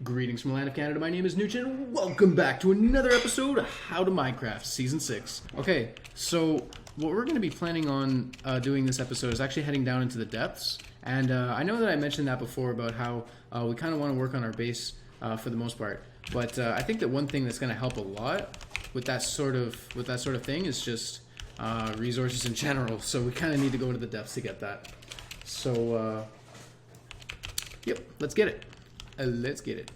Greetings from the land of Canada, my name is Nooch and welcome back to another episode of How to Minecraft Season 6. Okay, so what we're going to be planning on doing this episode is actually heading down into the depths. And I know that I mentioned that before about how we kind of want to work on our base for the most part. But I think that one thing that's going to help a lot with that sort of thing is just resources in general. So we kind of need to go to the depths to get that. So, yep, let's get it. Let's get it.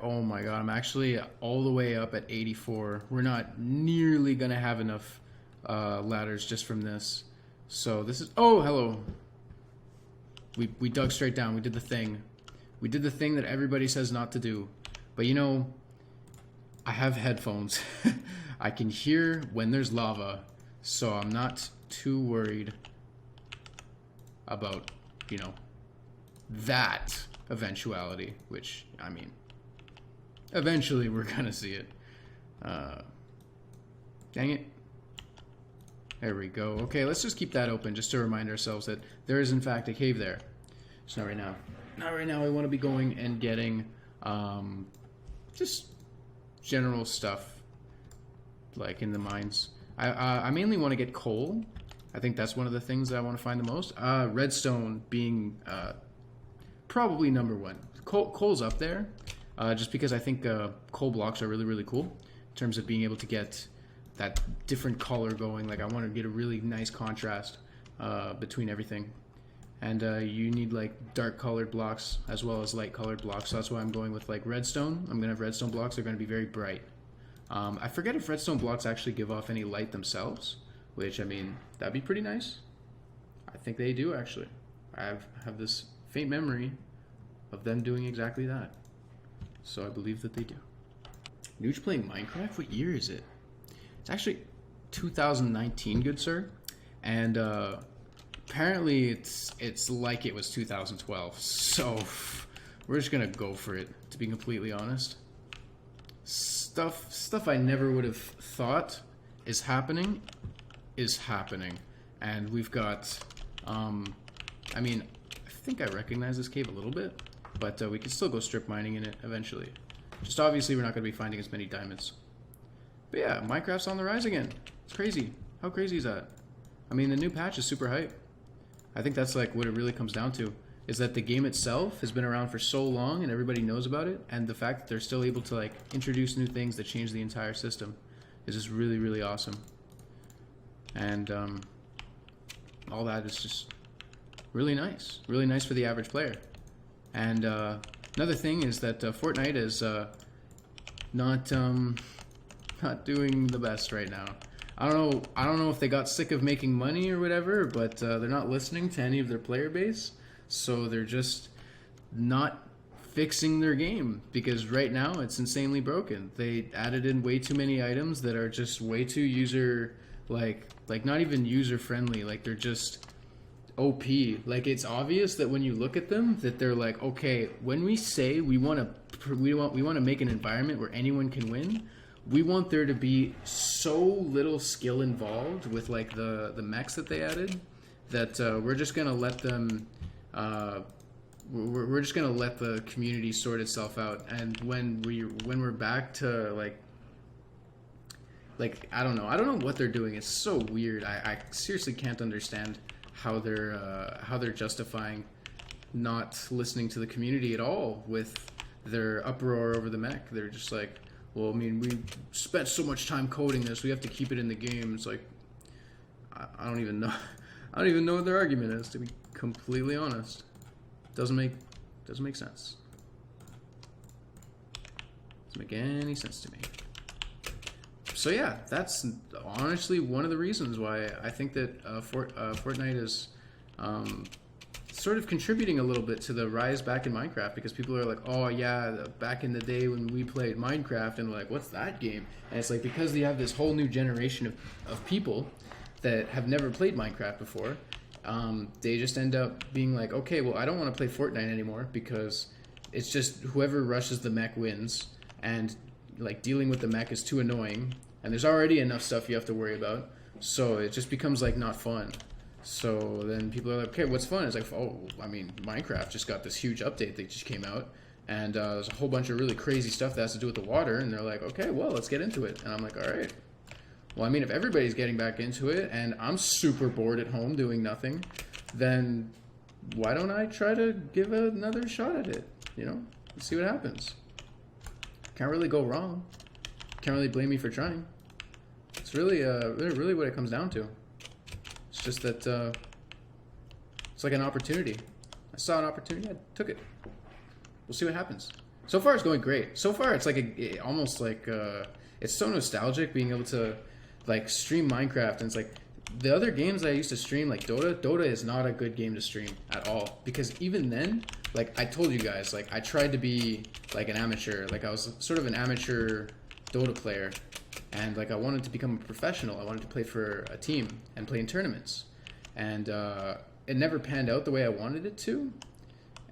Oh my god, I'm actually all the way up at 84. We're not nearly gonna have enough ladders just from this. So this is, oh, hello. We dug straight down. We did the thing. We did the thing that everybody says not to do. But you know, I have headphones. I can hear when there's lava, so I'm not too worried about, you know, that eventuality, which, I mean, eventually we're gonna see it. Dang it. There we go. Okay, let's just keep that open just to remind ourselves that there is in fact a cave there. Just not right now. Not right now. I want to be going and getting just general stuff like in the mines. I mainly want to get coal. I think that's one of the things that I want to find the most. Redstone being probably number one. Coal's up there, just because I think coal blocks are really cool in terms of being able to get that different color going. Like I want to get a really nice contrast between everything, and you need like dark colored blocks as well as light colored blocks. So that's why I'm going with like redstone. I'm gonna have redstone blocks. They're gonna be very bright. I forget if redstone blocks actually give off any light themselves, which I mean that'd be pretty nice. I think they do actually. I have this faint memory of them doing exactly that. So I believe that they do. Nooch playing Minecraft? What year is it? It's actually 2019, good sir. And apparently it's like it was 2012. So we're just gonna go for it, to be completely honest. Stuff I never would have thought is happening. And we've got I mean, I think I recognize this cave a little bit, but we can still go strip mining in it eventually. Just obviously we're not going to be finding as many diamonds. But yeah, Minecraft's on the rise again. It's crazy. How crazy is that? I mean, the new patch is super hype. I think that's like what it really comes down to, is that the game itself has been around for so long and everybody knows about it, and the fact that they're still able to like introduce new things that change the entire system is just really awesome. And all that is just really nice for the average player. And another thing is that Fortnite is not doing the best right now. I don't know if they got sick of making money or whatever, but they're not listening to any of their player base, so they're just not fixing their game, because right now it's insanely broken. They added in way too many items that are just way too user like not even user friendly. Like they're just OP. Like it's obvious that when you look at them that they're like, okay, when we say we want to make an environment where anyone can win, we want there to be so little skill involved with like the mechs that they added that we're just gonna let them we're just gonna let the community sort itself out. And when we're back to like I don't know what they're doing. It's so weird. I seriously can't understand how they're justifying not listening to the community at all with their uproar over the mech. They're just like, well, I mean, we spent so much time coding this, we have to keep it in the game. It's like, I don't even know. I don't even know what their argument is, to be completely honest. Doesn't make sense. Doesn't make any sense to me. So yeah, that's honestly one of the reasons why I think that Fortnite is sort of contributing a little bit to the rise back in Minecraft, because people are like, oh yeah, back in the day when we played Minecraft, and like, what's that game? And it's like, because you have this whole new generation of people that have never played Minecraft before, they just end up being like, okay, well, I don't want to play Fortnite anymore, because it's just whoever rushes the mech wins, and like dealing with the mech is too annoying, and there's already enough stuff you have to worry about, so it just becomes like not fun. So then people are like, okay, what's fun? It's like, oh, I mean, Minecraft just got this huge update that just came out, And there's a whole bunch of really crazy stuff that has to do with the water, and they're like, okay, well, let's get into it. And I'm like, all right. Well, I mean, if everybody's getting back into it, and I'm super bored at home doing nothing, then why don't I try to give another shot at it? You know, let's see what happens. Can't really go wrong. Can't really blame me for trying. It's really, really what it comes down to. It's just that it's like an opportunity. I saw an opportunity, I took it. We'll see what happens. So far, it's going great. So far, it's like almost like it's so nostalgic being able to like stream Minecraft, and it's like the other games I used to stream, like Dota. Dota is not a good game to stream at all, because even then, like I told you guys, like I tried to be like an amateur, like I was sort of an amateur Dota player, and like I wanted to become a professional. I wanted to play for a team and play in tournaments, and it never panned out the way I wanted it to,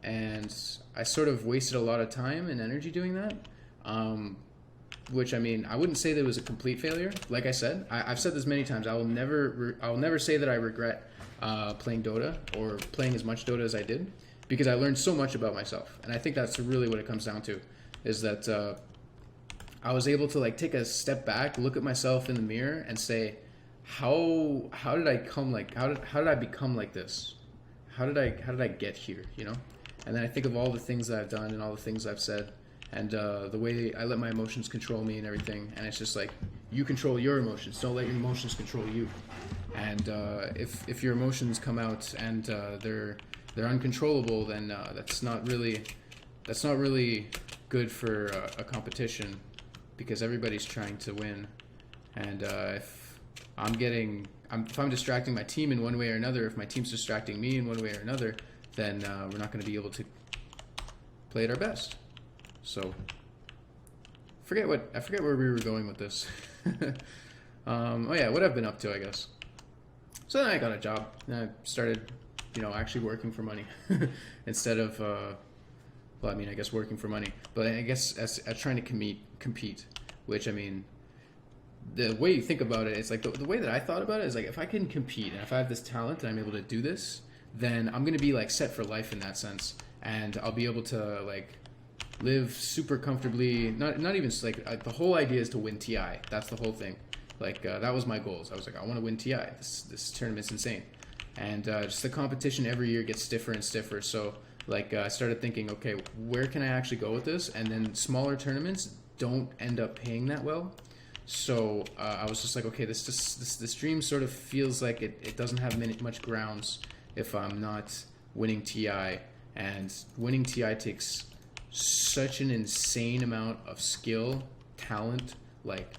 and I sort of wasted a lot of time and energy doing that. Which, I mean, I wouldn't say that it was a complete failure. Like I said, I've said this many times. I will never say that I regret playing Dota or playing as much Dota as I did, because I learned so much about myself. And I think that's really what it comes down to, is that I was able to like take a step back, look at myself in the mirror, and say, how did I come like how did I become like this? How did I get here? You know? And then I think of all the things that I've done and all the things I've said. And the way I let my emotions control me and everything, and it's just like, you control your emotions. Don't let your emotions control you. And if your emotions come out and they're uncontrollable, then that's not really good for a competition, because everybody's trying to win. And if I'm distracting my team in one way or another, if my team's distracting me in one way or another, then we're not going to be able to play at our best. So, I forget where we were going with this. Oh yeah, what I've been up to, I guess. So then I got a job, and I started, actually working for money instead of, well, I mean, I guess working for money, but I guess as trying to compete, which, I mean, the way you think about it, it's like the way that I thought about it is like, if I can compete and if I have this talent and I'm able to do this, then I'm gonna be like set for life in that sense, and I'll be able to like live super comfortably. Not even like the whole idea is to win TI. That's the whole thing. Like that was my goals. I was like, I want to win TI. This tournament's insane, and just the competition every year gets stiffer and stiffer. So like I started thinking, okay, where can I actually go with this? And then smaller tournaments don't end up paying that well. So I was just like, okay, this dream sort of feels like it doesn't have much grounds if I'm not winning TI, and winning TI takes such an insane amount of skill, talent, like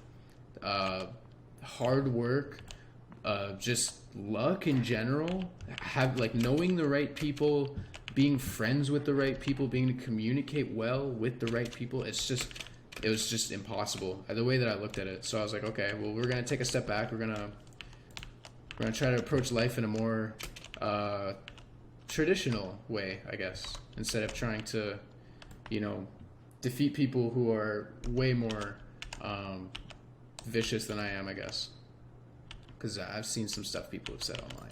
hard work, just luck in general, knowing the right people, being friends with the right people, being able to communicate well with the right people. It was just impossible the way that I looked at it. So I was like, okay, well, we're gonna take a step back. We're gonna try to approach life in a more traditional way, I guess, instead of trying to defeat people who are way more vicious than I am, I guess. Because I've seen some stuff people have said online,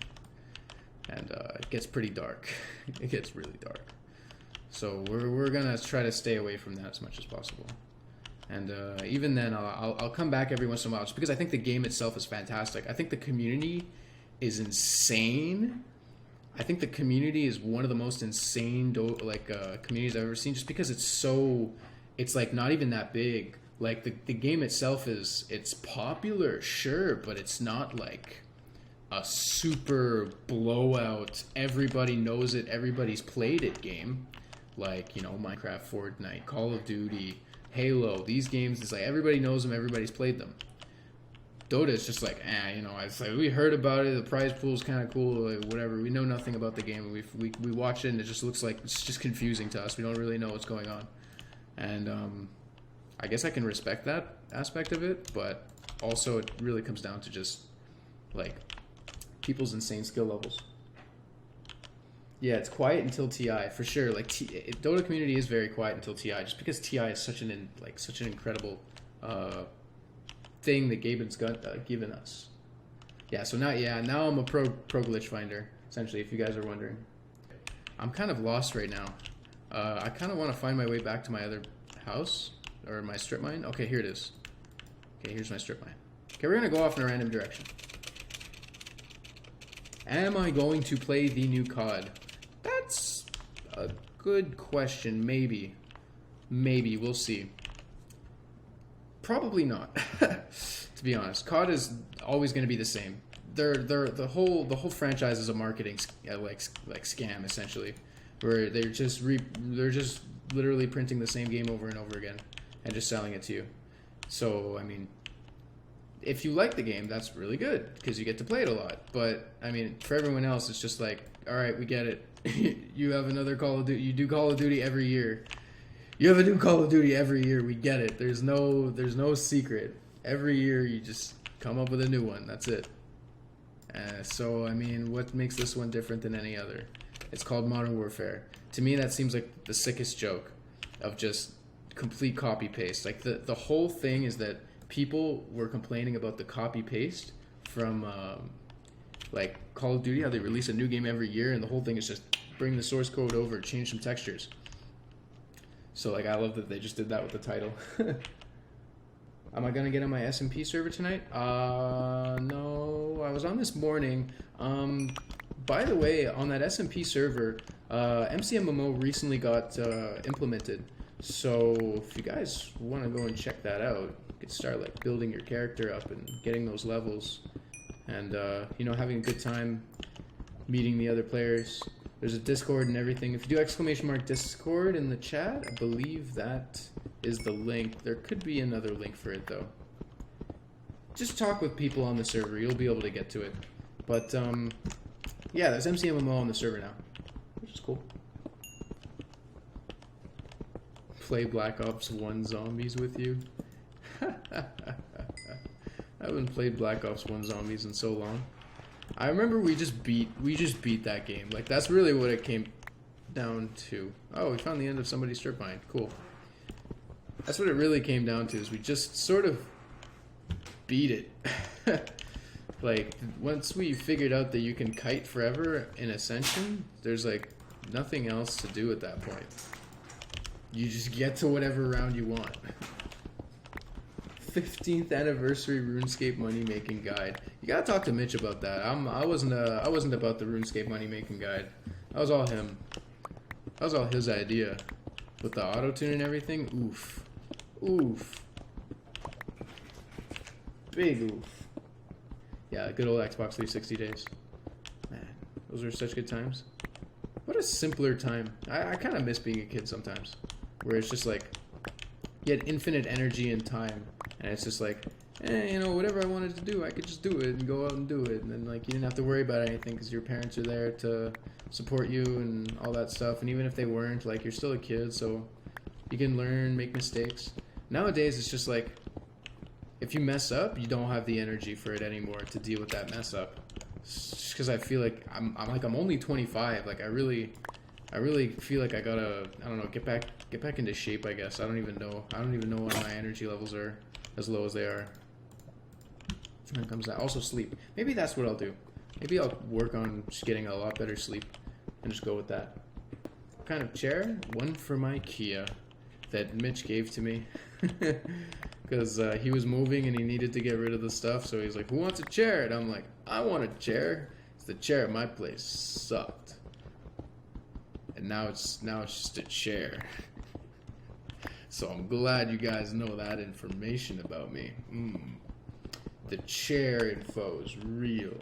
and it gets pretty dark. It gets really dark. So we're gonna try to stay away from that as much as possible. And even then, I'll come back every once in a while, just because I think the game itself is fantastic. I think the community is insane. I think the community is one of the most insane communities I've ever seen, just because it's like not even that big. Like the game itself it's popular, sure, but it's not like a super blowout, everybody knows it, everybody's played it game. Like, Minecraft, Fortnite, Call of Duty, Halo, these games, it's like everybody knows them, everybody's played them. Dota is just like, it's like we heard about it, the prize pool is kind of cool, like, whatever. We know nothing about the game. We watch it and it just looks like it's just confusing to us. We don't really know what's going on, and I guess I can respect that aspect of it, but also it really comes down to just like people's insane skill levels. Yeah, it's quiet until TI for sure. Like Dota community is very quiet until TI, just because TI is such an incredible thing that Gaben's given us. Yeah, so now I'm a pro glitch finder, essentially, if you guys are wondering. I'm kind of lost right now. I kind of want to find my way back to my other house, or my strip mine. Okay, here it is. Okay, here's my strip mine. Okay, we're going to go off in a random direction. Am I going to play the new COD? That's a good question. Maybe. Maybe. We'll see. Probably not. To be honest, COD is always going to be the same. The whole franchise is a marketing like scam, essentially, where they're just literally printing the same game over and over again and just selling it to you. So I mean, if you like the game, that's really good because you get to play it a lot. But I mean, for everyone else, it's just like, all right, we get it. You have another Call of Duty. You do Call of Duty every year. You have a new Call of Duty every year. We get it. There's no secret. Every year you just come up with a new one. That's it. So, I mean, what makes this one different than any other? It's called Modern Warfare. To me, that seems like the sickest joke of just complete copy-paste. Like, the whole thing is that people were complaining about the copy-paste from, like, Call of Duty, how they release a new game every year, and the whole thing is just bring the source code over, change some textures. So, like, I love that they just did that with the title. Am I gonna get on my SMP server tonight? No. I was on this morning. By the way, on that SMP server, MCMMO recently got implemented. So if you guys want to go and check that out, you could start like building your character up and getting those levels, and you know, having a good time meeting the other players. There's a Discord and everything. If you do ! Discord in the chat, I believe that is the link. There could be another link for it though. Just talk with people on the server. You'll be able to get to it. But yeah, there's MCMMO on the server now, which is cool. Play Black Ops 1 Zombies with you. I haven't played Black Ops 1 Zombies in so long. I remember we just beat that game. Like, that's really what it came down to. Oh, we found the end of somebody's strip mine. Cool. That's what it really came down to, is we just sort of beat it. Like, once we figured out that you can kite forever in Ascension, there's like nothing else to do at that point. You just get to whatever round you want. 15th anniversary RuneScape money making guide. You gotta talk to Mitch about that. I wasn't about the RuneScape money making guide. That was all him. That was all his idea. With the auto tune and everything. Oof. Oof. Big oof. Yeah, good old Xbox 360 days. Man, those were such good times. What a simpler time. I kind of miss being a kid sometimes. Where it's just like, you had infinite energy and time. And it's just like, you know, whatever I wanted to do, I could just do it and go out and do it. And then, like, you didn't have to worry about anything because your parents are there to support you and all that stuff. And even if they weren't, like, you're still a kid, so you can learn, make mistakes. Nowadays, it's just like, if you mess up, you don't have the energy for it anymore to deal with that mess up. Just because I feel like I'm only 25. Like, I really feel like I gotta, I don't know, get back into shape, I guess. I don't even know why my energy levels are as low as they are. And comes that. Also sleep. Maybe that's what I'll do. Maybe I'll work on just getting a lot better sleep and just go with that. What kind of chair? One from IKEA that Mitch gave to me. Because he was moving and he needed to get rid of the stuff, so he's like, who wants a chair? And I'm like, I want a chair. The chair at my place sucked. And now it's just a chair. So I'm glad you guys know that information about me. The chair info is real.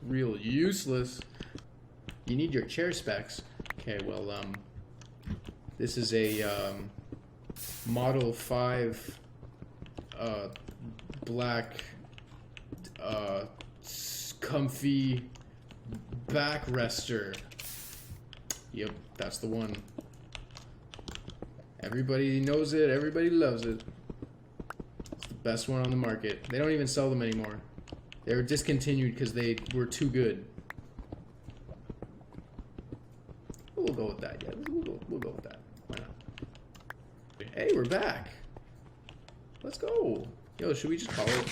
Real useless. You need your chair specs. Okay, well, this is a Model 5 black comfy backrester. Yep, that's the one. Everybody knows it, everybody loves it. It's the best one on the market. They don't even sell them anymore. They were discontinued because they were too good. We'll go with that, yeah. We'll go with that. Why not? Hey, we're back. Let's go. Yo, should we just call it?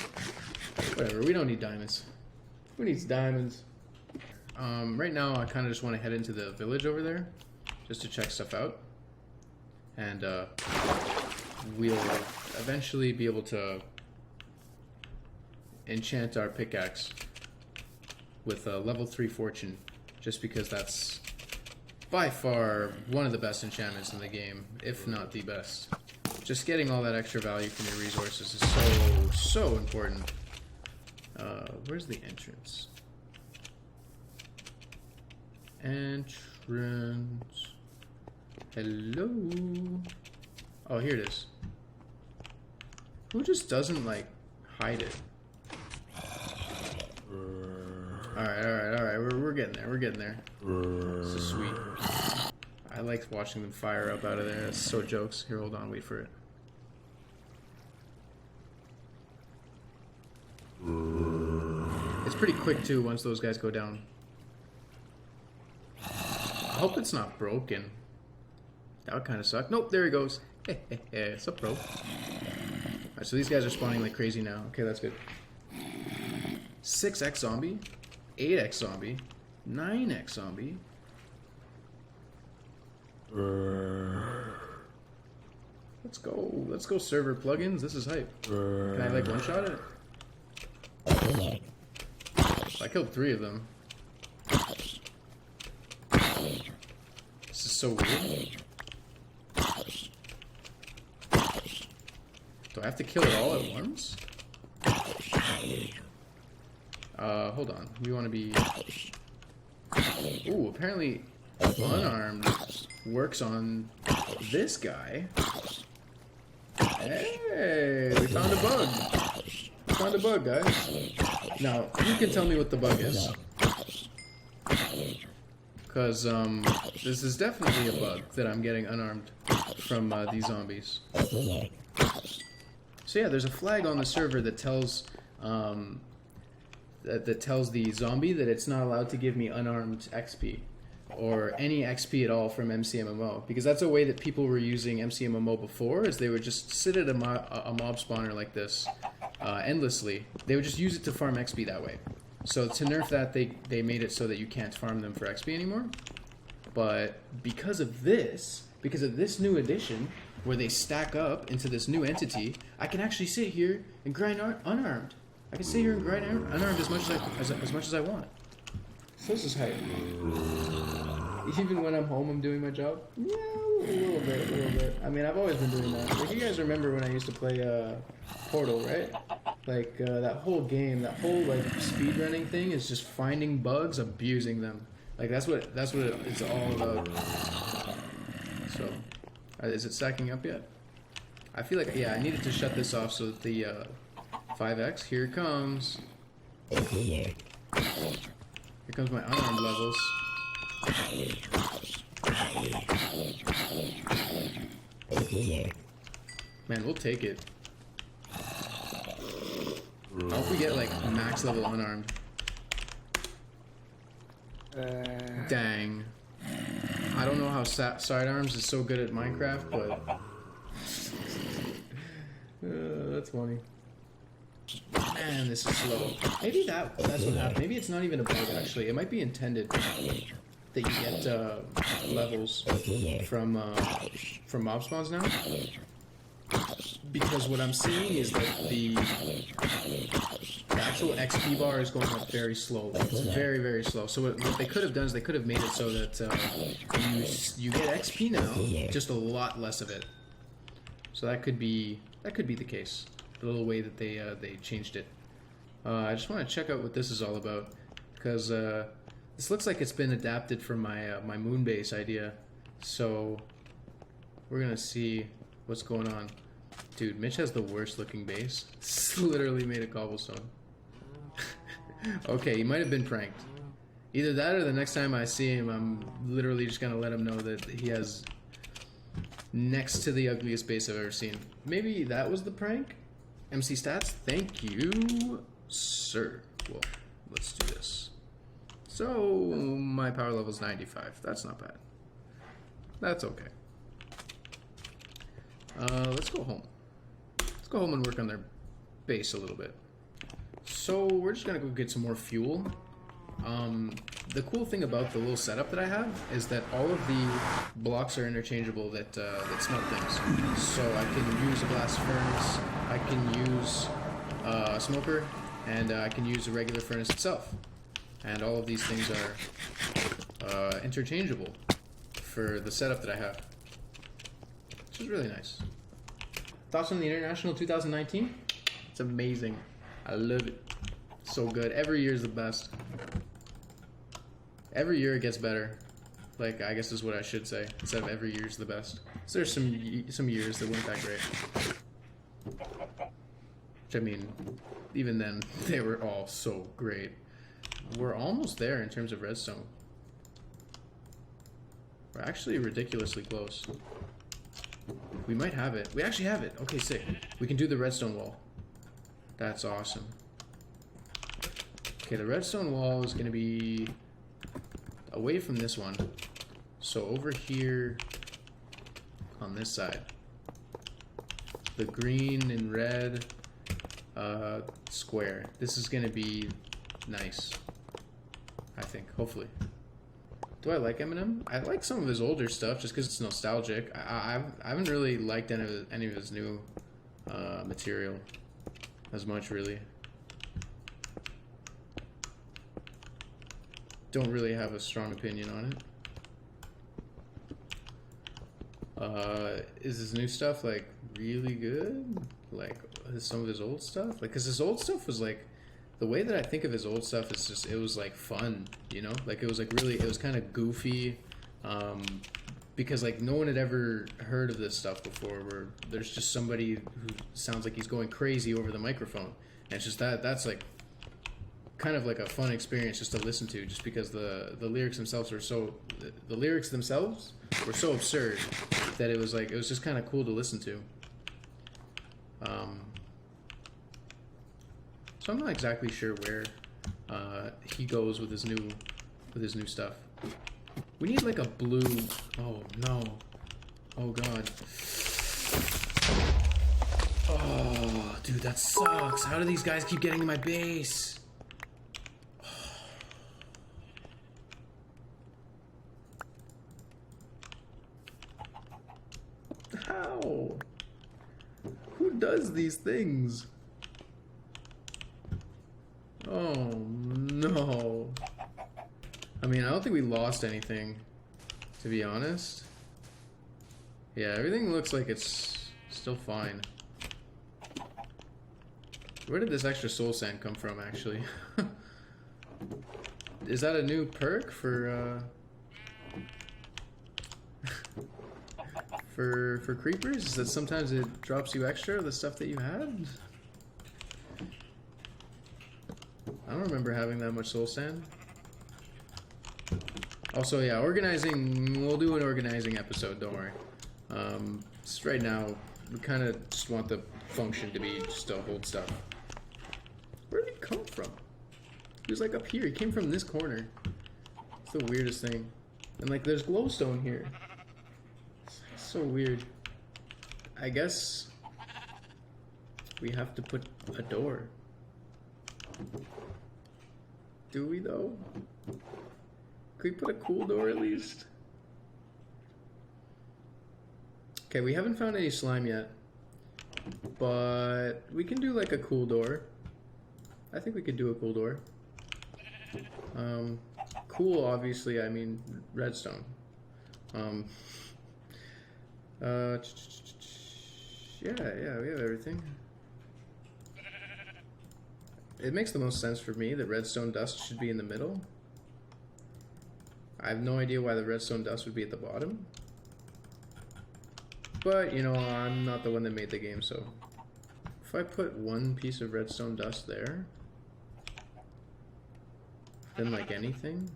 Whatever, we don't need diamonds. Who needs diamonds? Right now, I kind of just want to head into the village over there, just to check stuff out. And we'll eventually be able to enchant our pickaxe with a level 3 fortune, just because that's by far one of the best enchantments in the game, if not the best. Just getting all that extra value from your resources is so important. Where's the entrance? Entrance. Hello. Oh, here it is. Who just doesn't like hide it? Alright. We're getting there. We're getting there. This is sweet. I like watching them fire up out of there. That's so jokes. Here, hold on. Wait for it. It's pretty quick too once those guys go down. I hope it's not broken. That would kind of suck. Nope, there he goes. What's up, bro? Alright, so these guys are spawning like crazy now. Okay, that's good. 6x zombie, 8x zombie, 9x zombie. Let's go. Let's go server plugins. This is hype. Can I like one-shot it? I killed 3 of them. This is so weird. Do I have to kill it all at once? Hold on. We want to be... Ooh, apparently unarmed works on this guy. Hey, we found a bug. We found a bug, guys. Now, you can tell me what the bug is. Because, this is definitely a bug that I'm getting unarmed from these zombies. So yeah, there's a flag on the server that tells that tells the zombie that it's not allowed to give me unarmed XP or any XP at all from MCMMO, because that's a way that people were using MCMMO before, is they would just sit at a mob spawner like this endlessly. They would just use it to farm XP that way. So to nerf that, they made it so that you can't farm them for XP anymore. But because of this new addition, where they stack up into this new entity, I can actually sit here and grind unarmed. I can sit here and grind unarmed as much as I want. So this is hype. Even when I'm home, I'm doing my job. Yeah, a little bit. I mean, I've always been doing that. Like, you guys remember when I used to play Portal, right? Like that whole game, that whole like speedrunning thing is just finding bugs, abusing them. Like that's what it's all about. So, is it stacking up yet? I feel like, yeah, I needed to shut this off so that the 5x, here it comes. Here comes my unarmed levels. Man, we'll take it. How if we get like max level unarmed? Dang. I don't know how sidearms is so good at Minecraft, but that's funny. Man, this is slow. Maybe that's what happened. Maybe it's not even a bug, actually. It might be intended that you get levels from mob spawns now. Because what I'm seeing is that the actual XP bar is going up very slowly. It's very, very slow. So what they could have done is they could have made it so that you get XP now, just a lot less of it. So that could be the case. The little way that they changed it. I just want to check out what this is all about, because this looks like it's been adapted from my my moon base idea. So we're gonna see what's going on. Dude, Mitch has the worst looking base. It's literally made of cobblestone. Okay, he might have been pranked. Either that or the next time I see him, I'm literally just gonna let him know that he has next to the ugliest base I've ever seen. Maybe that was the prank? MC Stats, thank you, sir. Well, let's do this. So, my power level is 95. That's not bad. That's okay. Let's go home. Let's go home and work on their base a little bit. So, we're just gonna go get some more fuel. The cool thing about the little setup that I have is that all of the blocks are interchangeable that smelt things. So I can use a blast furnace, I can use a smoker, and I can use a regular furnace itself. And all of these things are interchangeable for the setup that I have, which is really nice. Thoughts on the International 2019? It's amazing. I love it. So good. Every year is the best. Every year it gets better. Like, I guess is what I should say. Instead of every year is the best. So there's some years that weren't that great. Which, I mean, even then, they were all so great. We're almost there in terms of redstone. We're actually ridiculously close. We might have it. We actually have it. Okay, sick. We can do the redstone wall. That's awesome. Okay, the redstone wall is going to be away from this one. So over here on this side, the green and red square. This is going to be nice, I think, hopefully. Do I like Eminem? I like some of his older stuff just because it's nostalgic. I haven't really liked any of his new material as much, really. Don't really have a strong opinion on it. Is his new stuff like really good? Like some of his old stuff? Like, cause his old stuff was like, the way that I think of his old stuff is just, it was like fun, you know? Like it was like really, it was kind of goofy, because like no one had ever heard of this stuff before, where there's just somebody who sounds like he's going crazy over the microphone. And it's just that's like kind of like a fun experience just to listen to, just because the lyrics themselves were so, the lyrics themselves were so absurd that it was like, it was just kind of cool to listen to. So I'm not exactly sure where he goes with his new stuff. We need like a blue. Oh no! Oh god! Oh, dude, that sucks. How do these guys keep getting to my base? How? Who does these things? Oh no. I mean, I don't think we lost anything, to be honest. Yeah, everything looks like it's still fine. Where did this extra soul sand come from, actually? Is that a new perk for for creepers? Is that sometimes it drops you extra, the stuff that you had? I don't remember having that much soul sand. Also, yeah, organizing, we'll do an organizing episode, don't worry. Just right now, we kind of just want the function to be just to hold stuff. Where did he come from? He was like up here, he came from this corner. It's the weirdest thing. And like, there's glowstone here. It's so weird. I guess we have to put a door. Do we though? Could we put a cool door at least? Okay, we haven't found any slime yet, but we can do like a cool door. I think we could do a cool door. Cool, obviously, I mean redstone. Yeah, we have everything. It makes the most sense for me that redstone dust should be in the middle. I have no idea why the redstone dust would be at the bottom. But, you know, I'm not the one that made the game, so... If I put one piece of redstone dust there... Then, like anything...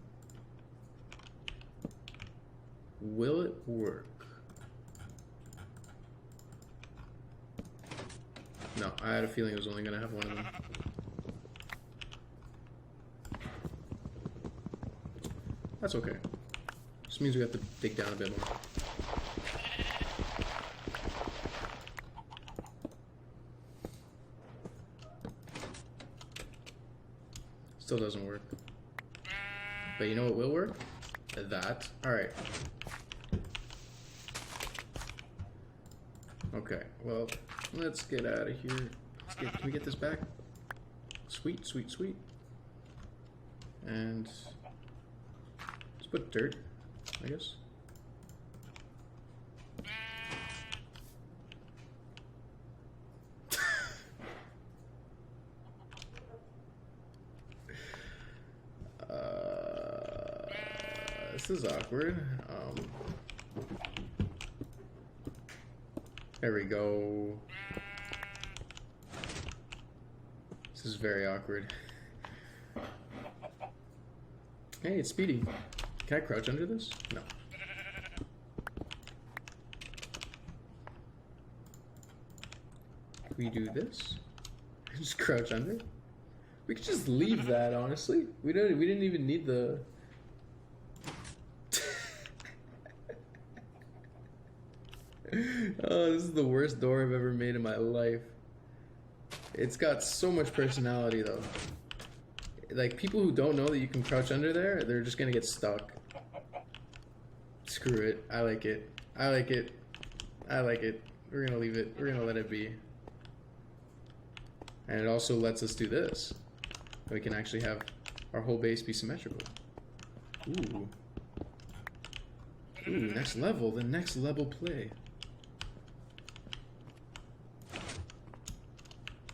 Will it work? No, I had a feeling it was only gonna have one of them. That's okay. Just means we have to dig down a bit more. Still doesn't work. But you know what will work? That. Alright. Okay, well, let's get out of here. Can we get this back? Sweet, sweet, sweet. And let's put dirt, I guess. This is awkward. There we go. This is very awkward. Hey, it's Speedy. Can I crouch under this? No. Can we do this? Just crouch under? We could just leave that, honestly. We didn't even need the... Oh, this is the worst door I've ever made in my life. It's got so much personality, though. Like, people who don't know that you can crouch under there, they're just gonna get stuck. Screw it. I like it. I like it. I like it. We're gonna leave it. We're gonna let it be. And it also lets us do this. We can actually have our whole base be symmetrical. Ooh. Ooh, next level. The next level play.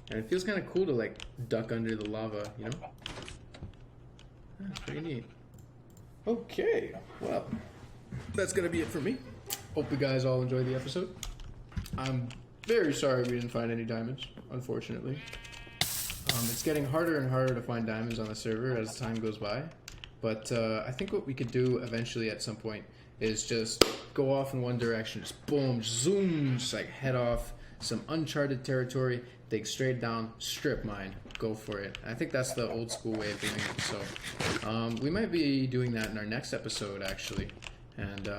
And it feels kind of cool to, like, duck under the lava, you know? That's pretty neat. Okay, well, that's gonna be it for me. Hope you guys all enjoyed the episode. I'm very sorry we didn't find any diamonds, unfortunately. It's getting harder and harder to find diamonds on the server as time goes by. But I think what we could do eventually at some point is just go off in one direction. Just boom, zoom, just like head off some uncharted territory, dig straight down, strip mine, go for it. I think that's the old school way of doing it. So we might be doing that in our next episode, actually. And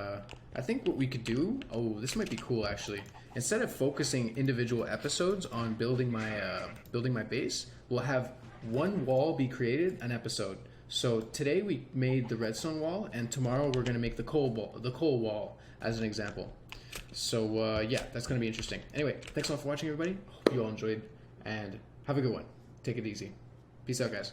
I think what we could do, oh, this might be cool actually. Instead of focusing individual episodes on building my base, we'll have one wall be created an episode. So today we made the redstone wall, and tomorrow we're gonna make the coal wall as an example. So yeah, that's gonna be interesting. Anyway, thanks all for watching, everybody. Hope you all enjoyed, and have a good one. Take it easy. Peace out, guys.